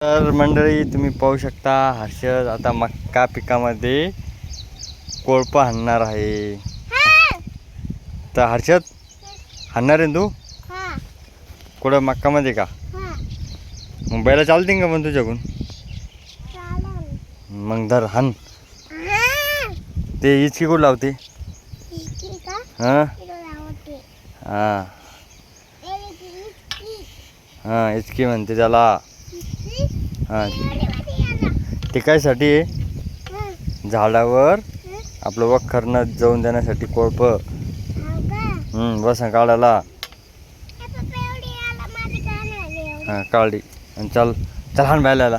तर मंडळी तुम्ही पाहू शकता हर्षद आता मक्का पिकामध्ये कोळपा हाणणार आहे. तर हर्षद हाणणार आहे तू कुठं मक्कामध्ये का? मुंबईला चालतील का पण तुझ्याकडून? मग धर हाण. ते इचकी कुठं लावते? हां हां हां इचकी म्हणते त्याला. हां ते कायसाठी आहे? झाडावर आपलं वखर जाऊन देण्यासाठी कोळपं. बस काढायला. हां काढली आणि चल चल हाण बायला.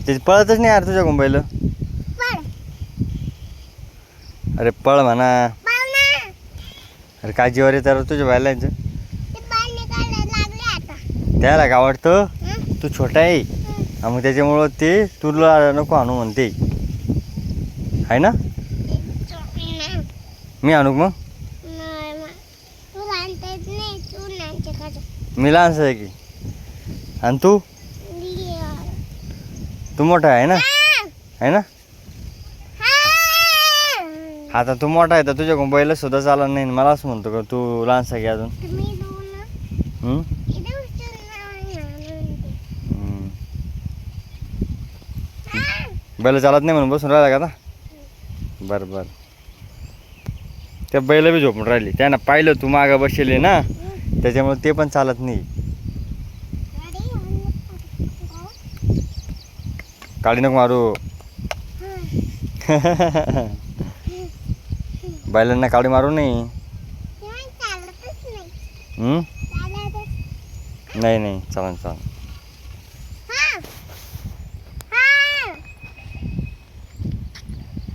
ते पळतच नाही यार तुझ्या मुंबईला. अरे पळ म्हणा. अरे काय जीवर आहे तर तुझ्या बायलांचं त्याला काय आवडतं? तू छोटा आहे मग त्याच्यामुळं ते तुला नको आणू म्हणते आहे ना. मी आणू मग? मी लहानच आहे की. आणि तू तू मोठा आहे ना? आहे ना. आता तू मोठा आहे तर तुझ्या मुंबईला सुद्धा चालत नाही. मला असं म्हणतो का तू लहानसा आहे की अजून? बैल चालत नाही म्हणून बसून राहिला का आता? बरं बरं. त्या बैल बी झोपून राहिली. त्यानं पाहिलं तू मागं बसले ना त्याच्यामुळे ते पण चालत नाही. काळी नको मारू. बैलांना काळी मारू नाही. नाही नाही चालन चालन.